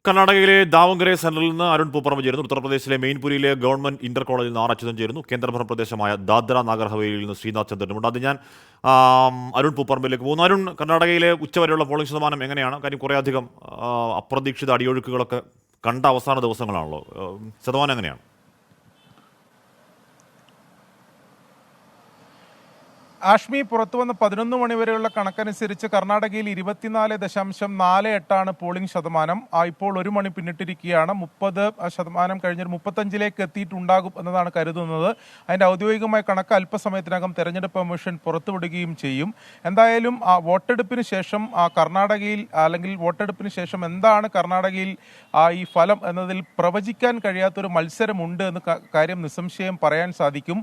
കർണാടകയിലെ ദാവങ്കരെ സെന്ററിൽ നിന്ന് അരുൺ പൂപ്പറമ്പ് ചേരുന്നു. ഉത്തർപ്രദേശിലെ മെയിൻപുരിയിലെ ഗവൺമെന്റ് ഇന്റർ കോളേജിൽ നിന്ന് അച്യുതൻ ചേരുന്നു. കേന്ദ്രഭരണ പ്രദേശമായ ദാദ്ര നാഗർ ഹവേലിയിൽ നിന്ന് ശ്രീനാഥ് ചന്ദ്രനുമുണ്ട്. അത് ഞാൻ അരുൺ പൂപ്പറമ്പിലേക്ക് പോകുന്നു. അരുൺ, കർണാടകയിലെ ഉച്ചവരെയുള്ള പോളിംഗ് ശതമാനം എങ്ങനെയാണ്? കാര്യം കുറേ അധികം അപ്രതീക്ഷിത അടിയൊഴുക്കുകളൊക്കെ കണ്ട അവസാന ദിവസങ്ങളാണല്ലോ. ശതമാനം എങ്ങനെയാണ്? ആഷ്മി, പുറത്തുവന്ന 11 മണിവരെയുള്ള കണക്കനുസരിച്ച് കർണാടകയിൽ 24.48 പോളിംഗ് ശതമാനം. ഇപ്പോൾ 1 മണി പിന്നിട്ടിരിക്കുകയാണ്. 30% കഴിഞ്ഞൊരു 35-ലേക്ക് എത്തിയിട്ടുണ്ടാകും എന്നതാണ് കരുതുന്നത്. അതിന്റെ ഔദ്യോഗികമായ കണക്ക് അല്പസമയത്തിനകം തെരഞ്ഞെടുപ്പ് കമ്മീഷൻ പുറത്തുവിടുകയും ചെയ്യും. എന്തായാലും വോട്ടെടുപ്പിന് ശേഷം കർണാടകയിൽ അല്ലെങ്കിൽ വോട്ടെടുപ്പിന് ശേഷം എന്താണ് കർണാടകയിൽ ഈ ഫലം എന്നതിൽ പ്രവചിക്കാൻ കഴിയാത്തൊരു മത്സരമുണ്ട് എന്ന് കാര്യം നിസ്സംശയം പറയാൻ സാധിക്കും.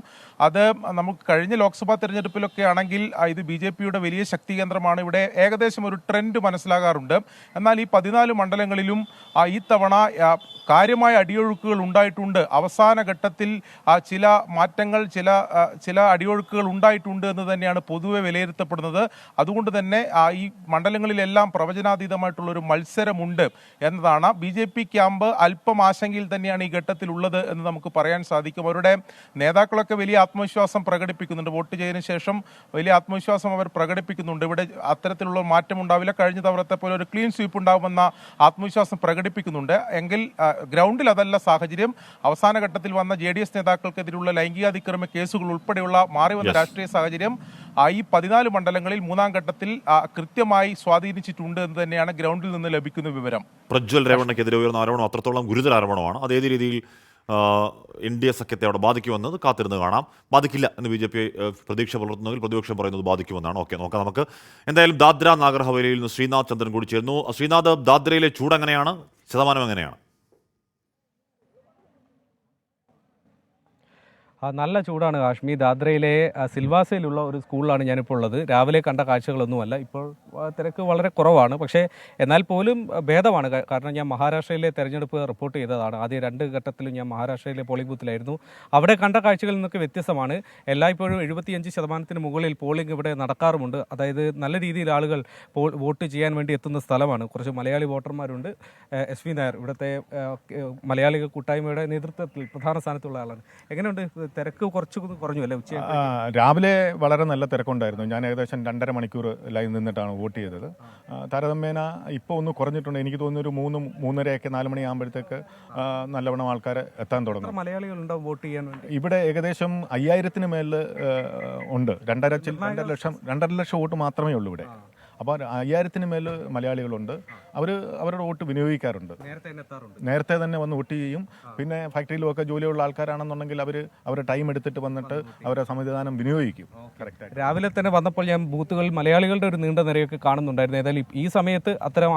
അത് നമുക്ക് കഴിഞ്ഞ ലോക്സഭാ തെരഞ്ഞെടുപ്പിൽ ഒക്കെ ആണെങ്കിൽ ഇത് BJPയുടെ വലിയ ശക്തി കേന്ദ്രമാണ്. ഇവിടെ ഏകദേശം ഒരു ട്രെൻഡ് മനസ്സിലാകാറുണ്ട്. എന്നാൽ ഈ 14 മണ്ഡലങ്ങളിലും ഈ തവണ കാര്യമായ അടിയൊഴുക്കുകൾ ഉണ്ടായിട്ടുണ്ട്. അവസാന ഘട്ടത്തിൽ ചില മാറ്റങ്ങൾ, ചില അടിയൊഴുക്കുകൾ ഉണ്ടായിട്ടുണ്ട് എന്ന് തന്നെയാണ് പൊതുവെ വിലയിരുത്തപ്പെടുന്നത്. അതുകൊണ്ട് തന്നെ ഈ മണ്ഡലങ്ങളിലെല്ലാം പ്രവചനാതീതമായിട്ടുള്ളൊരു മത്സരമുണ്ട് എന്നതാണ്. BJP ക്യാമ്പ് അല്പം ആശങ്കയിൽ തന്നെയാണ് ഈ ഘട്ടത്തിൽ ഉള്ളത് എന്ന് നമുക്ക് പറയാൻ സാധിക്കും. അവരുടെ നേതാക്കളൊക്കെ വലിയ ആത്മവിശ്വാസം പ്രകടിപ്പിക്കുന്നുണ്ട്. വോട്ട് ചെയ്തതിനു ശേഷം വലിയ ആത്മവിശ്വാസം അവർ പ്രകടിപ്പിക്കുന്നുണ്ട്. ഇവിടെ അത്തരത്തിലുള്ള മാറ്റം ഉണ്ടാവില്ല, കഴിഞ്ഞ തവണത്തെ പോലെ ഒരു ക്ലീൻ സ്വീപ്പ് ഉണ്ടാകുമെന്ന ആത്മവിശ്വാസം പ്രകടിപ്പിക്കുന്നുണ്ട്. എങ്കിൽ ഗ്രൗണ്ടിൽ അതല്ല സാഹചര്യം. അവസാന ഘട്ടത്തിൽ വന്ന JDS നേതാക്കൾക്കെതിരെയുള്ള ലൈംഗികാതിക്രമ കേസുകൾ ഉൾപ്പെടെയുള്ള മാറി വന്ന രാഷ്ട്രീയ സാഹചര്യം ഈ 14 മണ്ഡലങ്ങളിൽ 3-ാം ഘട്ടത്തിൽ കൃത്യമായി സ്വാധീനിച്ചിട്ടുണ്ട് എന്ന് തന്നെയാണ് ഗ്രൗണ്ടിൽ നിന്ന് ലഭിക്കുന്ന വിവരം. പ്രജ്വൽ രേവണ്ണയ്ക്കെതിരെ ഉയർന്ന ആരോപണം അത്രത്തോളം ഗുരുതര ആരോപണമാണ്. അതേത് രീതിയിൽ NDA സഖ്യത്തെ അവിടെ ബാധിക്കുമെന്നത് കാത്തിരുന്ന് കാണാം. ബാധിക്കില്ല എന്ന് BJP പ്രതീക്ഷ പുലർത്തുന്നതിൽ പ്രതിപക്ഷം പറയുന്നത് ബാധിക്കുമെന്നാണ്. ഓക്കെ, നോക്കാം നമുക്ക്. എന്തായാലും ദാദ്ര നാഗർ ഹവേലിയിൽ നിന്ന് ശ്രീനാഥ് ചന്ദ്രൻ കൂടി ചേരുന്നു. ശ്രീനാഥ്, ദാദ്രയിലെ ചൂട് എങ്ങനെയാണ്? ശതമാനം എങ്ങനെയാണ്? നല്ല ചൂടാണ് കാശ്മീർ. ദാദ്രയിലെ സിൽവാസയിലുള്ള ഒരു സ്കൂളിലാണ് ഞാനിപ്പോൾ ഉള്ളത്. രാവിലെ കണ്ട കാഴ്ചകളൊന്നുമല്ല. ഇപ്പോൾ തിരക്ക് വളരെ കുറവാണ്. പക്ഷേ എന്നാൽ പോലും ഭേദമാണ്. കാരണം ഞാൻ മഹാരാഷ്ട്രയിലെ തെരഞ്ഞെടുപ്പ് റിപ്പോർട്ട് ചെയ്തതാണ്. ആദ്യ 2 ഘട്ടത്തിലും ഞാൻ മഹാരാഷ്ട്രയിലെ പോളിംഗ് ബൂത്തിലായിരുന്നു. അവിടെ കണ്ട കാഴ്ചകളിൽ നിന്നൊക്കെ വ്യത്യസ്തമാണ്. എല്ലായ്പ്പോഴും 75% മുകളിൽ പോളിംഗ് ഇവിടെ നടക്കാറുമുണ്ട്. അതായത് നല്ല രീതിയിൽ ആളുകൾ വോട്ട് ചെയ്യാൻ വേണ്ടി എത്തുന്ന സ്ഥലമാണ്. കുറച്ച് മലയാളി വോട്ടർമാരുണ്ട്. SV നായർ ഇവിടുത്തെ മലയാളി കൂട്ടായ്മയുടെ നേതൃത്വത്തിൽ പ്രധാന സ്ഥാനത്തുള്ള ആളാണ്. എങ്ങനെയുണ്ട്? തിരക്ക് കുറച്ച് കുറഞ്ഞു അല്ലേ? രാവിലെ വളരെ നല്ല തിരക്കുണ്ടായിരുന്നു. ഞാൻ ഏകദേശം 2.5 മണിക്കൂർ ലൈൻ നിന്നിട്ടാണ് വോട്ട് ചെയ്തത്. താരതമ്യേന ഇപ്പോൾ ഒന്ന് കുറഞ്ഞിട്ടുണ്ട്. എനിക്ക് തോന്നുന്നു ഒരു 3-3:30 4 മണിയാകുമ്പോഴത്തേക്ക് നല്ലവണ്ണം ആൾക്കാർ എത്താൻ തുടങ്ങും. മലയാളികളുണ്ടാവും വോട്ട് ചെയ്യാൻ വേണ്ടി. ഇവിടെ ഏകദേശം 5000-ന് മേളിൽ ഉണ്ട്. 2.5 ലക്ഷം വോട്ട് മാത്രമേ ഉള്ളൂ ഇവിടെ. അപ്പോൾ 5000-ന് മേൽ മലയാളികളുണ്ട്. അവരുടെ വോട്ട് വിനിയോഗിക്കാറുണ്ട്. നേരത്തെ തന്നെ വന്ന് വോട്ട് ചെയ്യും. പിന്നെ ഫാക്ടറിയിലുമൊക്കെ ജോലിയുള്ള ആൾക്കാരാണെന്നുണ്ടെങ്കിൽ അവർ ടൈം എടുത്തിട്ട് വന്നിട്ട് അവരെ സംവിധാനം വിനിയോഗിക്കും. രാവിലെ തന്നെ വന്നപ്പോൾ ഞാൻ ബൂത്തുകളിൽ മലയാളികളുടെ ഒരു നീണ്ട നിരയൊക്കെ കാണുന്നുണ്ടായിരുന്നു. ഏതായാലും ഈ സമയത്ത് അത്തരം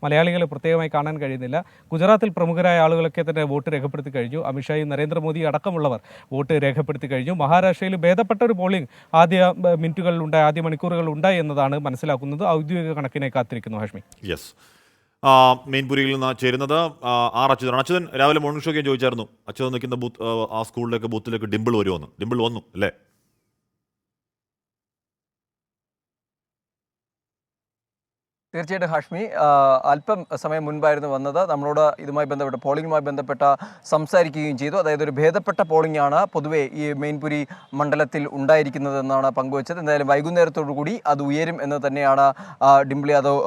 മലയാളികളെ പ്രത്യേകമായി കാണാൻ കഴിയുന്നില്ല. ഗുജറാത്തിൽ പ്രമുഖരായ ആളുകളൊക്കെ തന്നെ വോട്ട് രേഖപ്പെടുത്തി കഴിഞ്ഞു. അമിത്ഷായും നരേന്ദ്രമോദി അടക്കമുള്ളവർ വോട്ട് രേഖപ്പെടുത്തി കഴിഞ്ഞു. മഹാരാഷ്ട്രയിൽ ഭേദപ്പെട്ട ഒരു പോളിംഗ് ആദ്യ മിനിറ്റുകളിലുണ്ടായി, ആദ്യ മണിക്കൂറുകൾ ഉണ്ടായി എന്നതാണ് മനസ്സിലാക്കുന്നത്. ഔദ്യോഗിക കണക്കിനെ കാത്തിരിക്കുന്നു. ഹാഷ്മി. യെസ്, മെയിൻപുരിയിൽ നിന്ന് ചേരുന്നത് അച്യുതൻ. അച്യുതൻ, രാവിലെ മോർണിംഗ് ഷോയ്ക്ക് ചോദിച്ചായിരുന്നു അച്യുതൻ നിൽക്കുന്ന ബൂത്തിലേക്ക് ഡിംപിൾ വരുമെന്ന്. ഡിംപിൾ വന്നു അല്ലേ? തീർച്ചയായിട്ടും ഹാഷ്മി, അല്പം സമയം മുൻപായിരുന്നു വന്നത്. നമ്മളോട് ഇതുമായി ബന്ധപ്പെട്ട് പോളിംഗുമായി ബന്ധപ്പെട്ട സംസാരിക്കുകയും ചെയ്തു. അതായത് ഒരു ഭേദപ്പെട്ട പോളിംഗ് ആണ് പൊതുവേ ഈ മെയിൻപുരി മണ്ഡലത്തിൽ ഉണ്ടായിരിക്കുന്നതെന്നാണ് പങ്കുവച്ചത്. എന്തായാലും വൈകുന്നേരത്തോടു കൂടി അത് ഉയരും എന്ന് തന്നെയാണ് ഡിംപിൾ യാദവ്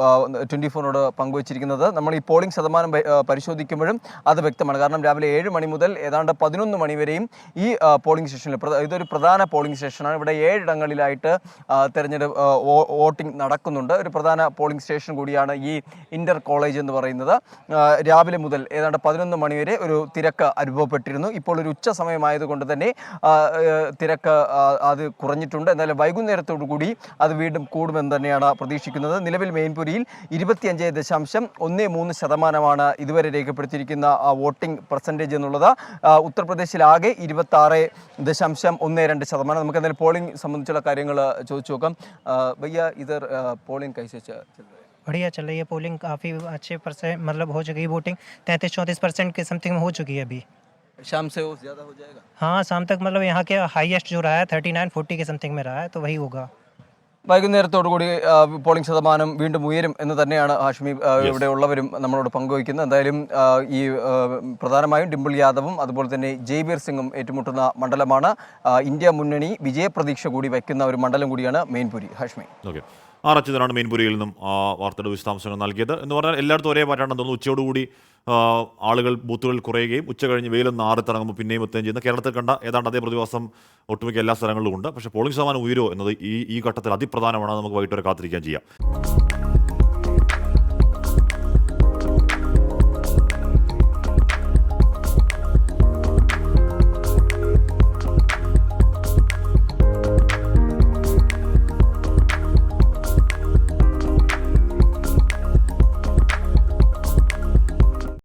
24-നോട് പങ്കുവച്ചിരിക്കുന്നത്. നമ്മൾ ഈ പോളിംഗ് ശതമാനം പരിശോധിക്കുമ്പോഴും അത് വ്യക്തമാണ്. കാരണം രാവിലെ 7 മണി മുതൽ ഏതാണ്ട് 11 മണി വരെയും ഈ പോളിംഗ് സ്റ്റേഷനിൽ ഇതൊരു പ്രധാന പോളിംഗ് സ്റ്റേഷനാണ്. ഇവിടെ 7 ഇടങ്ങളിലായിട്ട് തെരഞ്ഞെടുപ്പ് വോട്ടിംഗ് നടക്കുന്നുണ്ട്. ഒരു പ്രധാന പോളിംഗ് സ്റ്റേഷൻ കൂടിയാണ് ഈ ഇന്റർ കോളേജ് എന്ന് പറയുന്നത്. രാവിലെ മുതൽ ഏതാണ്ട് 11 മണി വരെ ഒരു തിരക്ക് അനുഭവപ്പെട്ടിരുന്നു. ഇപ്പോൾ ഒരു ഉച്ച സമയമായതുകൊണ്ട് തന്നെ തിരക്ക് അത് കുറഞ്ഞിട്ടുണ്ട്. എന്നാലും വൈകുന്നേരത്തോടു കൂടി അത് വീണ്ടും കൂടുമെന്ന് തന്നെയാണ് പ്രതീക്ഷിക്കുന്നത്. നിലവിൽ മെയിൻപുരിയിൽ 25.13% ഇതുവരെ രേഖപ്പെടുത്തിയിരിക്കുന്ന വോട്ടിംഗ് പെർസെൻറ്റേജ് എന്നുള്ളത്. ഉത്തർപ്രദേശിൽ ആകെ 26.12%. നമുക്ക് എന്തായാലും പോളിംഗ് സംബന്ധിച്ചുള്ള കാര്യങ്ങൾ ചോദിച്ചു നോക്കാം. ഭയ്യ, ഇതർ പോളിംഗ് കൈസേ ചൽ रहा है? बढ़िया चल रही है पोलिंग, काफ़ी अच्छे % मतलब हो चुकी है वोटिंग। 33-34% के समथिंग हो चुकी है अभी। शाम से वो ज़्यादा हो जाएगा? हाँ, शाम तक मतलब यहाँ के हाईएस्ट जो रहा है 39-40 के समथिंग में रहा है, तो वही होगा। വൈകുന്നേരത്തോടുകൂടി പോളിംഗ് ശതമാനം വീണ്ടും ഉയരും എന്ന് തന്നെയാണ് ഹാഷ്മി ഇവിടെ ഉള്ളവരും നമ്മളോട് പങ്കുവയ്ക്കുന്നത്. എന്തായാലും ഈ പ്രധാനമായും ഡിംപിൾ യാദവും അതുപോലെ തന്നെ ജയ്ബീർ സിംഗും ഏറ്റുമുട്ടുന്ന മണ്ഡലമാണ്. ഇന്ത്യ മുന്നണി വിജയപ്രതീക്ഷ കൂടി വയ്ക്കുന്ന ഒരു മണ്ഡലം കൂടിയാണ് മെയിൻപുരി. ഹാഷ്മി. ഓക്കെ, ആർ അച്യുതനാണ് മെയിൻപുരിയിൽ നിന്നും വാർത്തയുടെ വിശദാംശങ്ങൾ നൽകിയത്. എന്ന് പറഞ്ഞാൽ എല്ലായിടത്തും ഒരേ പാറ്റാണെന്ന് തോന്നുന്നു. ഉച്ചയോടുകൂടി ആളുകൾ ബൂത്തുകളിൽ കുറയുകയും ഉച്ച കഴിഞ്ഞ് വെയിലൊന്ന് ആറിത്തിറങ്ങുമ്പോൾ പിന്നെയും എത്തുകയും ചെയ്യുന്ന കേരളത്തിൽ കണ്ട ഏതാണ്ട് അതേ പ്രതിഭാസം ഒട്ടുമിക്ക എല്ലാ സ്ഥലങ്ങളിലും ഉണ്ട്. പക്ഷേ പോളിംഗ് ശതമാനം ഉയരുമോ എന്നത് ഈ ഘട്ടത്തിൽ അതിപ്രധാനമാണ്. നമുക്ക് വൈകിട്ട് വരെ കാത്തിരിക്കാൻ ചെയ്യാം.